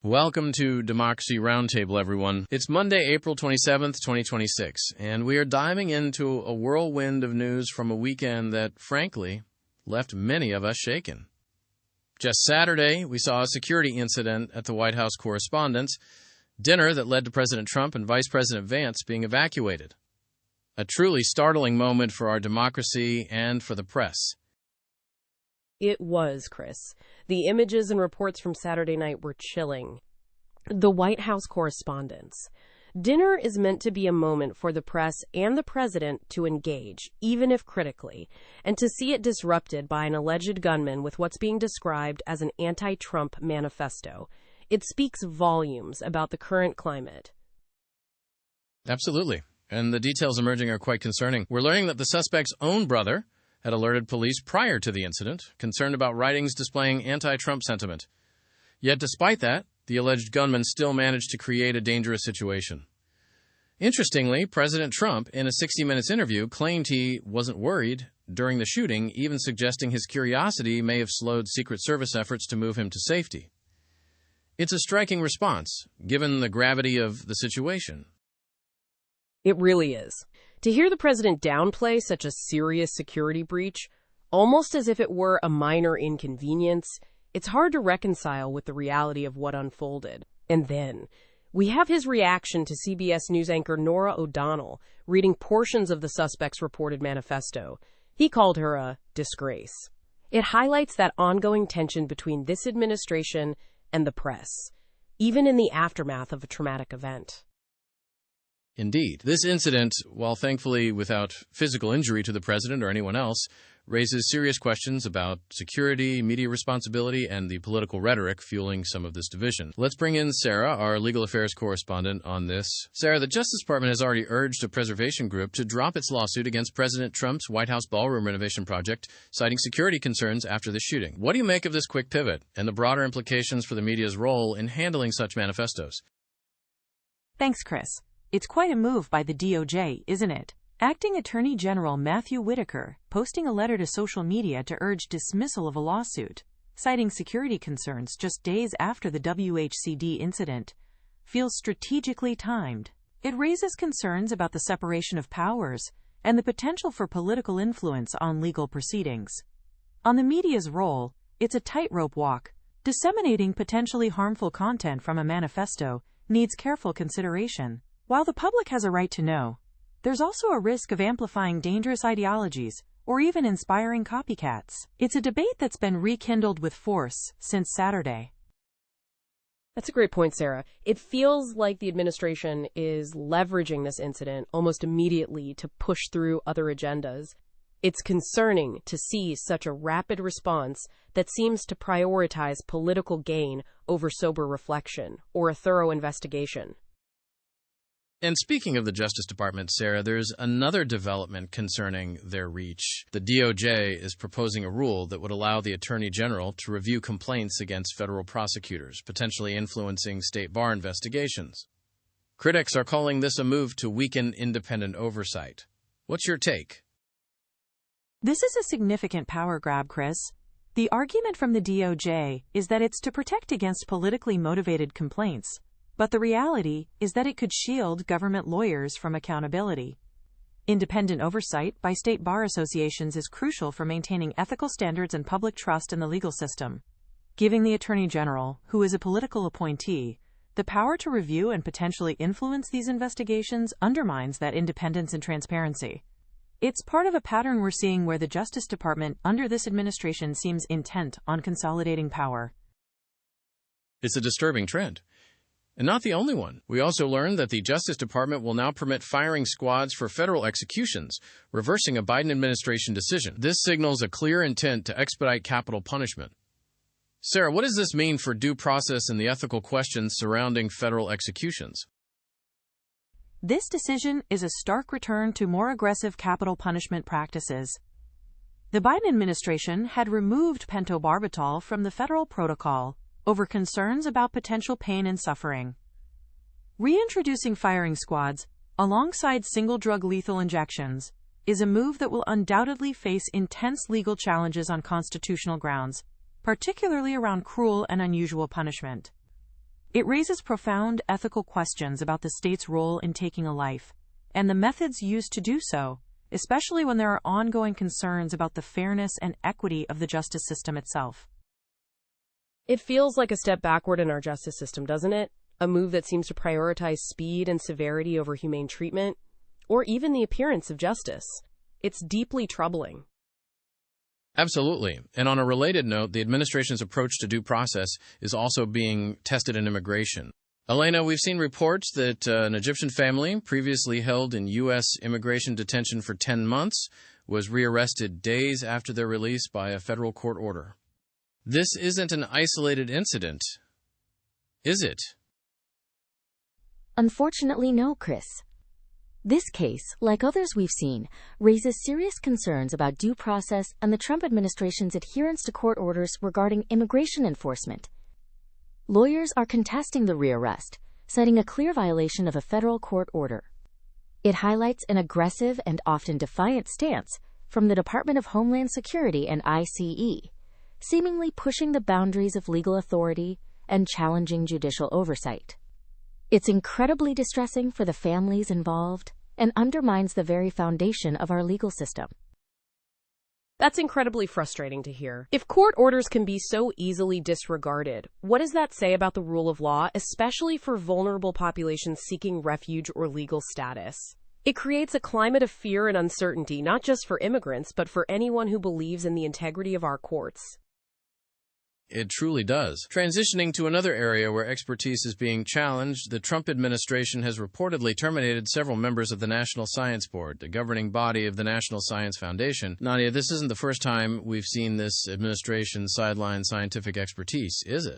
Welcome to Democracy Roundtable, everyone. It's Monday, April 27th, 2026, and we are diving into a whirlwind of news from a weekend that, frankly, left many of us shaken. Just Saturday, we saw a security incident at the White House Correspondents Dinner that led to President Trump and Vice President Vance being evacuated. A truly startling moment for our democracy and for the press. It was, Chris. The images and reports from Saturday night were chilling. The White House Correspondents Dinner is meant to be a moment for the press and the president to engage, even if critically, and to see it disrupted by an alleged gunman with what's being described as an anti-Trump manifesto. It speaks volumes about the current climate. Absolutely. And the details emerging are quite concerning. We're learning that the suspect's own brother had alerted police prior to the incident, concerned about writings displaying anti-Trump sentiment. Yet despite that, the alleged gunman still managed to create a dangerous situation. Interestingly, President Trump, in a 60 Minutes interview, claimed he wasn't worried during the shooting, even suggesting his curiosity may have slowed Secret Service efforts to move him to safety. It's a striking response, given the gravity of the situation. It really is. To hear the president downplay such a serious security breach, almost as if it were a minor inconvenience, it's hard to reconcile with the reality of what unfolded. And then, we have his reaction to CBS News anchor Norah O'Donnell reading portions of the suspect's reported manifesto. He called her a disgrace. It highlights that ongoing tension between this administration and the press, even in the aftermath of a traumatic event. Indeed. This incident, while thankfully without physical injury to the president or anyone else, raises serious questions about security, media responsibility, and the political rhetoric fueling some of this division. Let's bring in Sarah, our legal affairs correspondent, on this. Sarah, the Justice Department has already urged a preservation group to drop its lawsuit against President Trump's White House ballroom renovation project, citing security concerns after the shooting. What do you make of this quick pivot and the broader implications for the media's role in handling such manifestos? Thanks, Chris. It's quite a move by the DOJ, isn't it? Acting Attorney General Matthew Whitaker posting a letter to social media to urge dismissal of a lawsuit, citing security concerns just days after the WHCD incident, feels strategically timed. It raises concerns about the separation of powers and the potential for political influence on legal proceedings. On the media's role, it's a tightrope walk. Disseminating potentially harmful content from a manifesto needs careful consideration. While the public has a right to know, there's also a risk of amplifying dangerous ideologies or even inspiring copycats. It's a debate that's been rekindled with force since Saturday. That's a great point, Sarah. It feels like the administration is leveraging this incident almost immediately to push through other agendas. It's concerning to see such a rapid response that seems to prioritize political gain over sober reflection or a thorough investigation. And speaking of the Justice Department, Sarah, there's another development concerning their reach. The DOJ is proposing a rule that would allow the Attorney General to review complaints against federal prosecutors, potentially influencing state bar investigations. Critics are calling this a move to weaken independent oversight. What's your take? This is a significant power grab, Chris. The argument from the DOJ is that it's to protect against politically motivated complaints. But the reality is that it could shield government lawyers from accountability. Independent oversight by state bar associations is crucial for maintaining ethical standards and public trust in the legal system. Giving the Attorney General, who is a political appointee, the power to review and potentially influence these investigations undermines that independence and transparency. It's part of a pattern we're seeing where the Justice Department under this administration seems intent on consolidating power. It's a disturbing trend. And not the only one. We also learned that the Justice Department will now permit firing squads for federal executions, reversing a Biden administration decision. This signals a clear intent to expedite capital punishment. Sarah, what does this mean for due process and the ethical questions surrounding federal executions? This decision is a stark return to more aggressive capital punishment practices. The Biden administration had removed pentobarbital from the federal protocol over concerns about potential pain and suffering. Reintroducing firing squads, alongside single-drug lethal injections, is a move that will undoubtedly face intense legal challenges on constitutional grounds, particularly around cruel and unusual punishment. It raises profound ethical questions about the state's role in taking a life, and the methods used to do so, especially when there are ongoing concerns about the fairness and equity of the justice system itself. It feels like a step backward in our justice system, doesn't it? A move that seems to prioritize speed and severity over humane treatment, or even the appearance of justice. It's deeply troubling. Absolutely. And on a related note, the administration's approach to due process is also being tested in immigration. Elena, we've seen reports that an Egyptian family previously held in U.S. immigration detention for 10 months was rearrested days after their release by a federal court order. This isn't an isolated incident, is it? Unfortunately, no, Chris. This case, like others we've seen, raises serious concerns about due process and the Trump administration's adherence to court orders regarding immigration enforcement. Lawyers are contesting the rearrest, citing a clear violation of a federal court order. It highlights an aggressive and often defiant stance from the Department of Homeland Security and ICE, seemingly pushing the boundaries of legal authority and challenging judicial oversight. It's incredibly distressing for the families involved and undermines the very foundation of our legal system. That's incredibly frustrating to hear. If court orders can be so easily disregarded, what does that say about the rule of law, especially for vulnerable populations seeking refuge or legal status? It creates a climate of fear and uncertainty, not just for immigrants, but for anyone who believes in the integrity of our courts. It truly does. Transitioning to another area where expertise is being challenged, the Trump administration has reportedly terminated several members of the National Science Board, the governing body of the National Science Foundation. Nadia, this isn't the first time we've seen this administration sideline scientific expertise, is it?